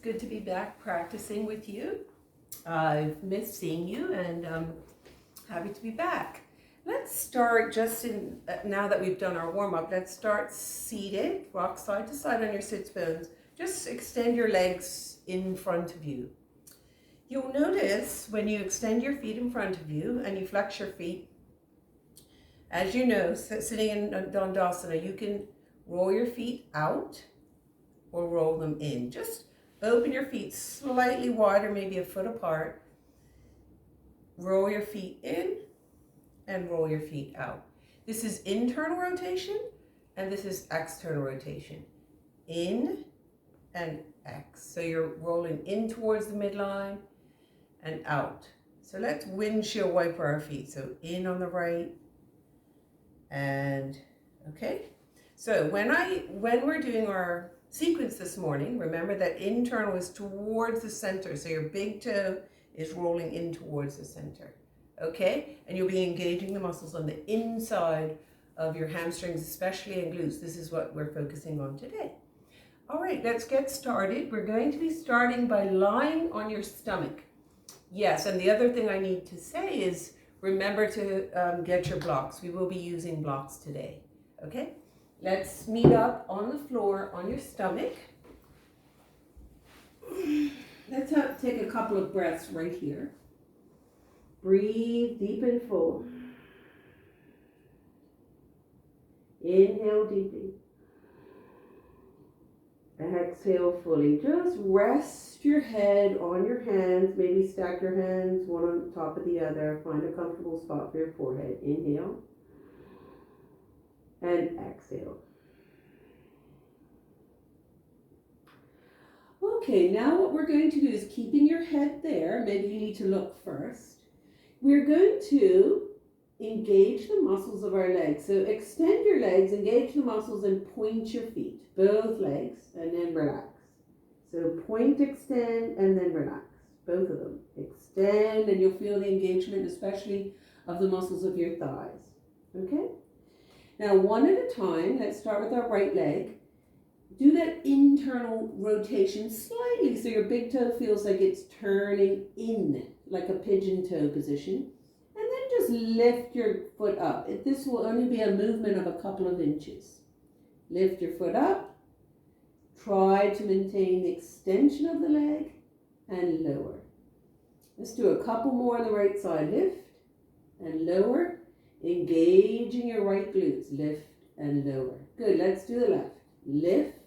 good to be back practicing with you. I've missed seeing you and I'm happy to be back. Let's start now that we've done our warm-up, let's start seated, rock side to side on your sits bones. Just extend your legs in front of you. You'll notice when you extend your feet in front of you and you flex your feet, as you know, sitting in Uttanasana, you can roll your feet out or roll them in. Just open your feet slightly wider, maybe a foot apart. Roll your feet in and roll your feet out. This is internal rotation and this is external rotation. In and X. So you're rolling in towards the midline and out. So let's windshield wiper our feet. So in on the right and okay. So when we're doing our sequence this morning, remember that internal is towards the center. So your big toe is rolling in towards the center. Okay? And you'll be engaging the muscles on the inside of your hamstrings, especially in glutes. This is what we're focusing on today. All right, let's get started. We're going to be starting by lying on your stomach. Yes, and the other thing I need to say is remember to get your blocks. We will be using blocks today. Okay? Let's meet up on the floor on your stomach. Let's take a couple of breaths right here. Breathe deep and full. Inhale deeply. Exhale fully. Just rest your head on your hands. Maybe stack your hands one on top of the other. Find a comfortable spot for your forehead. Inhale. And exhale. Okay, now what we're going to do is keeping your head there. Maybe you need to look first. We're going to engage the muscles of our legs. So extend your legs, engage the muscles, and point your feet. Both legs, and then relax. So point, extend, and then relax. Both of them. Extend, and you'll feel the engagement, especially of the muscles of your thighs. Okay? Now, one at a time, let's start with our right leg. Do that internal rotation slightly so your big toe feels like it's turning in, like a pigeon toe position. And then just lift your foot up. This will only be a movement of a couple of inches. Lift your foot up. Try to maintain the extension of the leg and lower. Let's do a couple more on the right side. Lift and lower. Engaging your right glutes. Lift and lower. Good. Let's do the left. Lift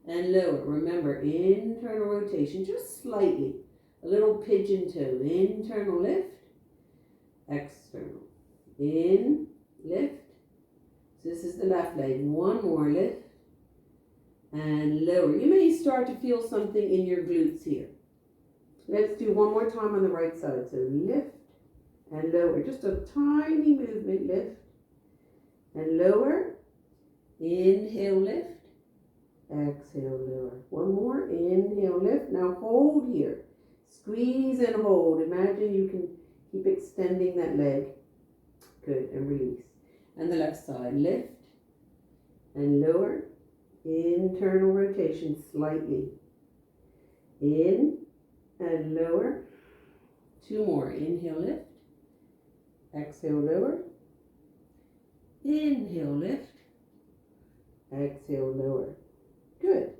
and lower. Remember, internal rotation, just slightly. A little pigeon toe. Internal lift. External. In, lift. So this is the left leg. One more lift. And lower. You may start to feel something in your glutes here. Let's do one more time on the right side. So lift and lower. Just a tiny movement. Lift and lower. Inhale, lift. Exhale, lower. One more. Inhale, lift. Now hold here. Squeeze and hold. Imagine you can keep extending that leg. Good. And release. And the left side. Lift and lower. Internal rotation slightly. In and lower. Two more. Inhale, lift. Exhale, lower. Inhale, lift. Exhale, lower. Good.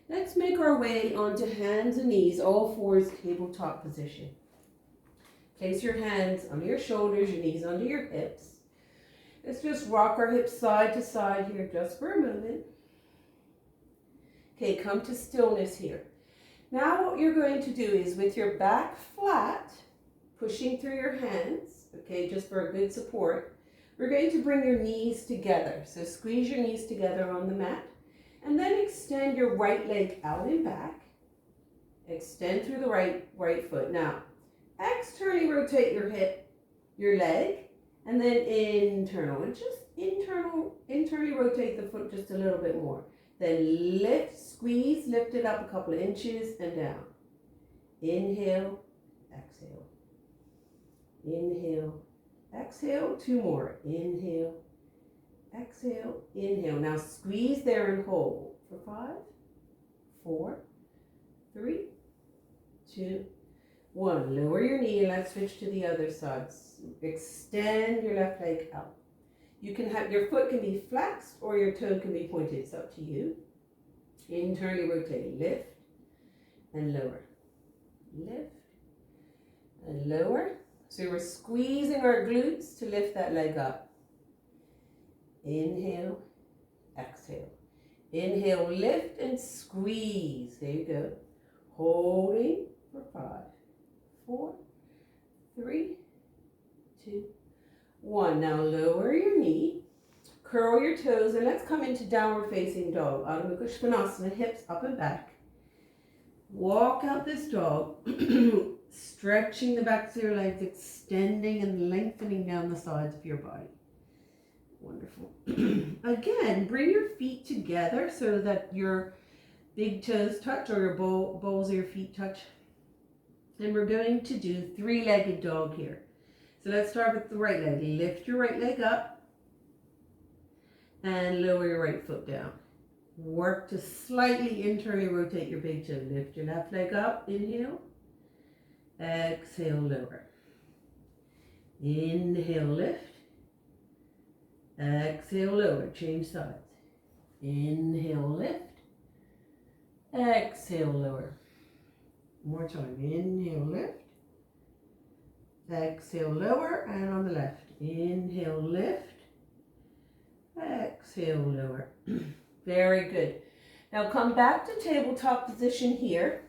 Let's make our way onto hands and knees, all fours, tabletop position. Place your hands under your shoulders, your knees under your hips. Let's just rock our hips side to side here just for a moment. Okay, come to stillness here. Now what you're going to do is with your back flat, pushing through your hands, okay, just for a good support, we're going to bring your knees together. So squeeze your knees together on the mat. And then extend your right leg out and back. Extend through the right foot. Now, externally rotate your hip, your leg, and then internal. And just internally rotate the foot just a little bit more. Then lift, squeeze, lift it up a couple of inches and down. Inhale, exhale. Inhale, exhale. Two more. Inhale, exhale, inhale. Now squeeze there and hold for 5, 4, 3, 2, 1. Lower your knee and let's switch to the other side. Extend your left leg out. You can have, your foot can be flexed or your toe can be pointed. It's up to you. Internally rotate. Lift and lower. Lift and lower. So we're squeezing our glutes to lift that leg up. Inhale, exhale. Inhale, lift and squeeze. There you go. Holding for 5, 4, 3, 2, 1. Now lower your knee, curl your toes, and let's come into downward facing dog. Adho Mukha Svanasana, hips up and back. Walk out this dog, stretching the backs of your legs, extending and lengthening down the sides of your body. Wonderful. Again, bring your feet together so that your big toes touch or your balls of your feet touch. And we're going to do three-legged dog here. So let's start with the right leg. Lift your right leg up and lower your right foot down. Work to slightly internally rotate your big toe. Lift your left leg up. Inhale. Exhale, lower. Inhale, lift. Exhale, lower. Change sides. Inhale, lift. Exhale, lower. More time. Inhale, lift. Exhale, lower. And on the left. Inhale, lift. Exhale, lower. Very good. Now come back to tabletop position here.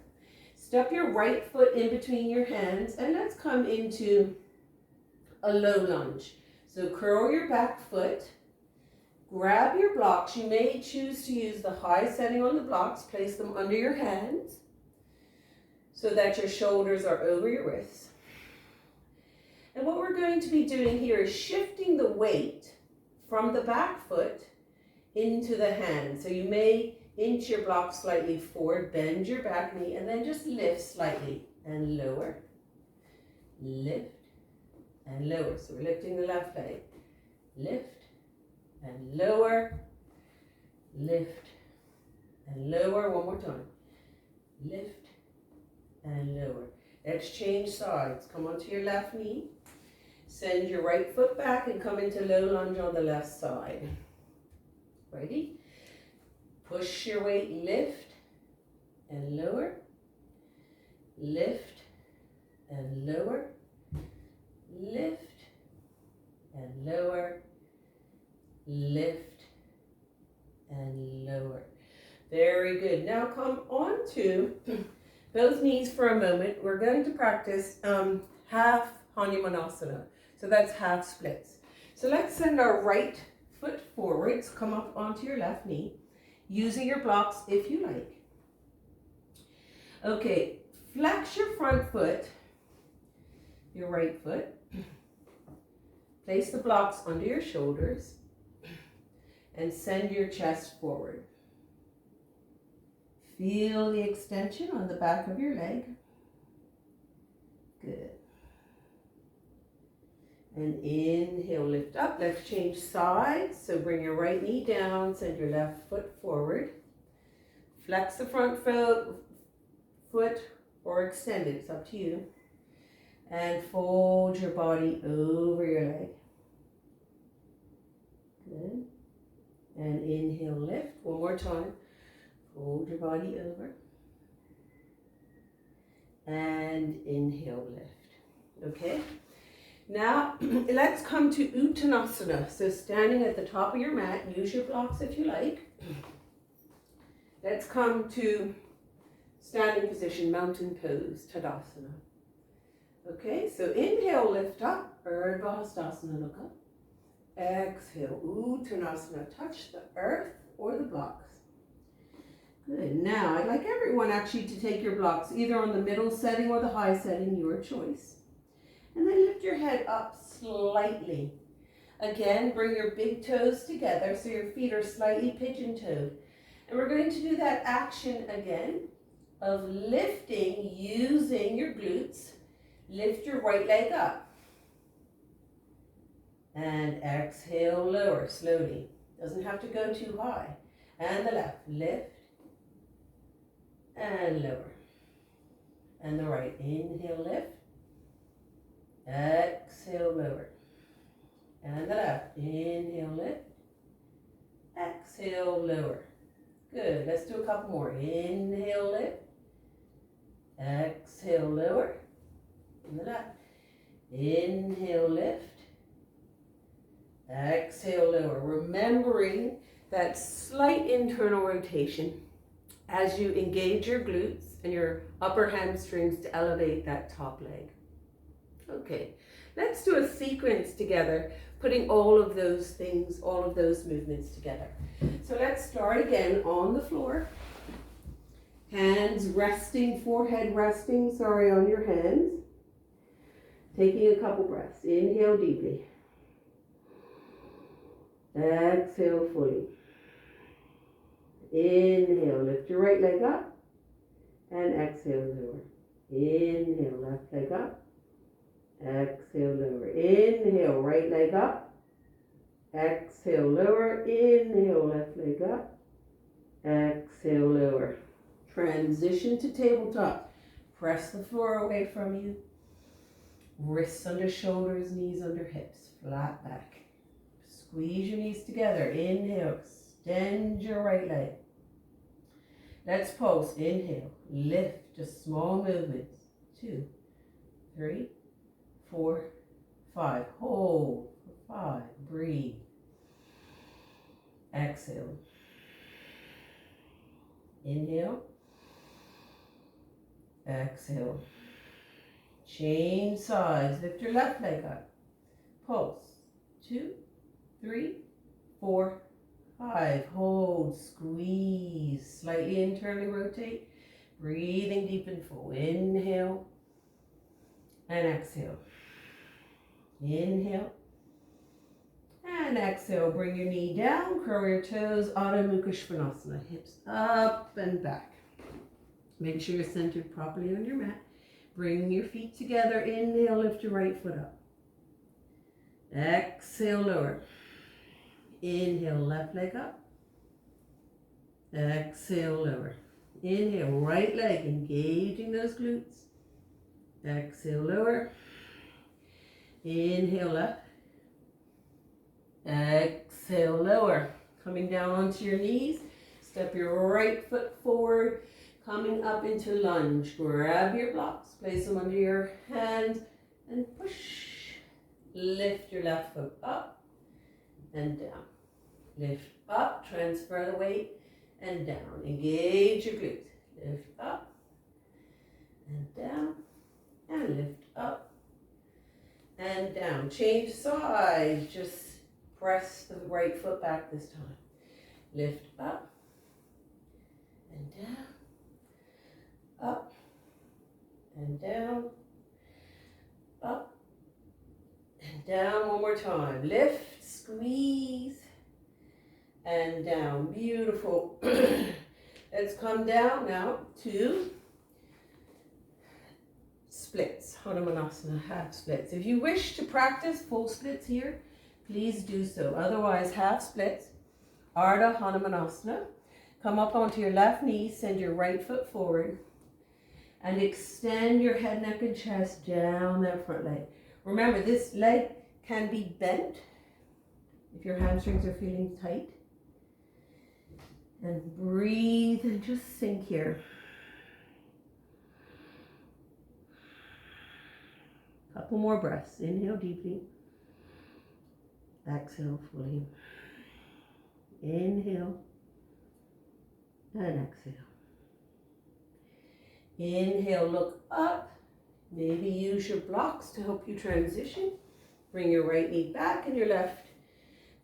Step your right foot in between your hands and let's come into a low lunge. So curl your back foot, grab your blocks. You may choose to use the high setting on the blocks, place them under your hands so that your shoulders are over your wrists. And what we're going to be doing here is shifting the weight from the back foot into the hand. So you may inch your block slightly forward, bend your back knee, and then just lift slightly and lower. Lift and lower. So we're lifting the left leg. Lift and lower. Lift and lower. One more time. Lift and lower. Let's change sides. Come onto your left knee. Send your right foot back and come into low lunge on the left side. Ready? Push your weight, lift and lower. Lift and lower. Lift and lower. Lift and lower. Very good. Now come on to both knees for a moment. We're going to practice half Hanumanasana. So that's half splits. So let's send our right foot forwards. Come up onto your left knee. Using your blocks if you like. Okay, flex your front foot, your right foot. Place the blocks under your shoulders and send your chest forward. Feel the extension on the back of your leg. Good. And inhale, lift up. Let's change sides. So bring your right knee down, send your left foot forward. Flex the front foot or extend it, it's up to you. And fold your body over your leg. Good. And inhale, lift. One more time. Fold your body over. And inhale, lift. Okay? Now, let's come to Uttanasana. So standing at the top of your mat, use your blocks if you like. Let's come to standing position, mountain pose, Tadasana. Okay, so inhale, lift up, Urdhva Hastasana, look up. Exhale, Uttanasana, touch the earth or the blocks. Good, now I'd like everyone actually to take your blocks either on the middle setting or the high setting, your choice. And then lift your head up slightly. Again, bring your big toes together so your feet are slightly pigeon-toed. And we're going to do that action again of lifting using your glutes. Lift your right leg up. And exhale, lower slowly. Doesn't have to go too high. And the left, lift and lower. and the right. Inhale, lift. Exhale, lower. And the left. Inhale, lift. Exhale, lower. Good. Let's do a couple more. Inhale, lift. Exhale, lower. And the left. Inhale, lift. Exhale, lower. Remembering that slight internal rotation as you engage your glutes and your upper hamstrings to elevate that top leg. Okay, let's do a sequence together, putting all of those things, all of those movements together. So let's start again on the floor. Hands resting, forehead resting, on your hands. Taking a couple breaths. Inhale deeply. Exhale fully. Inhale, lift your right leg up. And exhale, lower. Inhale, left leg up. Exhale, lower. Inhale, right leg up. Exhale, lower. Inhale, left leg up. Exhale, lower. Transition to tabletop. Press the floor away from you. Wrists under shoulders, knees under hips. Flat back. Squeeze your knees together. Inhale, extend your right leg. Let's pulse. Inhale, lift, just small movements. 2, 3, 4, 5. Hold for 5. Breathe. Exhale. Inhale. Exhale. Change sides. Lift your left leg up. Pulse. 2, 3, 4, 5. Hold. Squeeze. Slightly internally rotate. Breathing deep and full. Inhale. And exhale. Inhale. And exhale. Bring your knee down. Curl your toes. Adho Mukha Svanasana. Hips up and back. Make sure you're centered properly on your mat. Bring your feet together. Inhale. Lift your right foot up. Exhale. Lower. Inhale, left leg up. Exhale, lower. Inhale, right leg, engaging those glutes. Exhale, lower. Inhale, left. Exhale, lower. Coming down onto your knees. Step your right foot forward. Coming up into lunge. Grab your blocks. Place them under your hands. And push. Lift your left foot up and down. Lift up, transfer the weight, and down. Engage your glutes. Lift up, and down, and lift up, and down. Change sides. Just press the right foot back this time. Lift up, and down, up, and down, up, and down. One more time. Lift, squeeze, and down. Beautiful. Let's come down now to splits. Hanumanasana, half splits. If you wish to practice full splits here, please do so. Otherwise, half splits. Ardha Hanumanasana. Come up onto your left knee, send your right foot forward, and extend your head, neck, and chest down that front leg. Remember, this leg can be bent if your hamstrings are feeling tight. And breathe and just sink here. Couple more breaths. Inhale deeply. Exhale fully. Inhale and exhale. Inhale, look up. Maybe use your blocks to help you transition. Bring your right knee back and your left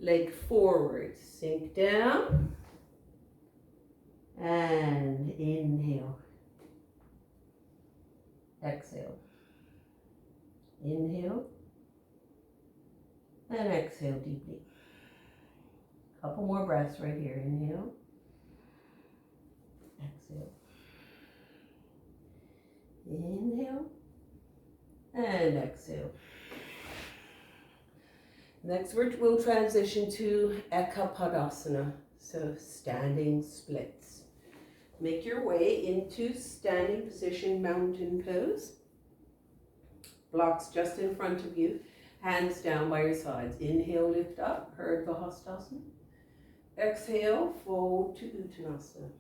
leg forward. Sink down. And inhale. Exhale. Inhale. And exhale deeply. Couple more breaths right here. Inhale. Exhale. Inhale. And exhale. Next we'll transition to Ekapadasana. So standing splits. Make your way into standing position, mountain pose. Blocks just in front of you, hands down by your sides. Inhale, lift up, Urdhva Hastasana. Exhale, fold to Uttanasana.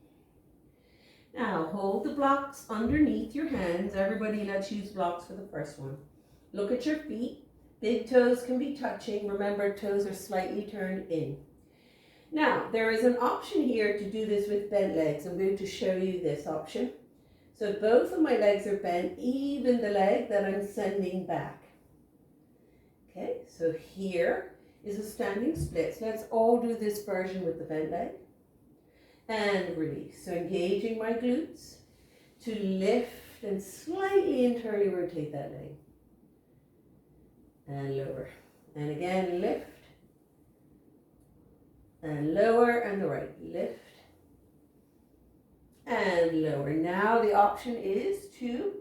Now hold the blocks underneath your hands. Everybody, let's use blocks for the first one. Look at your feet. Big toes can be touching. Remember, toes are slightly turned in. Now, there is an option here to do this with bent legs. I'm going to show you this option. So both of my legs are bent, even the leg that I'm sending back. Okay, so here is a standing split. So let's all do this version with the bent leg. And release. So engaging my glutes to lift and slightly internally rotate that leg. And lower. And again, lift. And lower, and the right. Lift. And lower. Now the option is to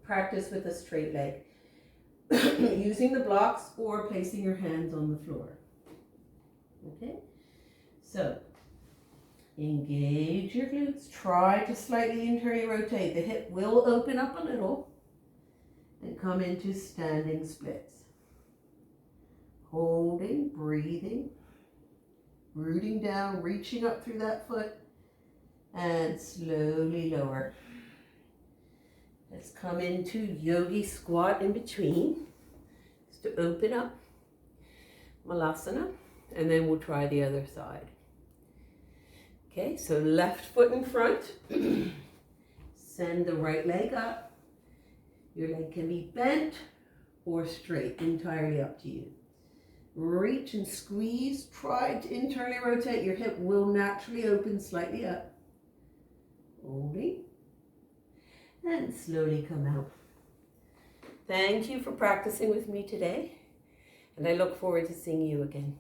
practice with a straight leg. Using the blocks or placing your hands on the floor. Okay? So, engage your glutes. Try to slightly internally rotate. The hip will open up a little and come into standing splits. Holding, breathing, rooting down, reaching up through that foot, and slowly lower. Let's come into yogi squat in between, just to open up. Malasana, and then we'll try the other side. Okay, so left foot in front. Send the right leg up. Your leg can be bent or straight, entirely up to you. Reach and squeeze. Try to internally rotate. Your hip will naturally open slightly up. Holding. And slowly come out. Thank you for practicing with me today. And I look forward to seeing you again.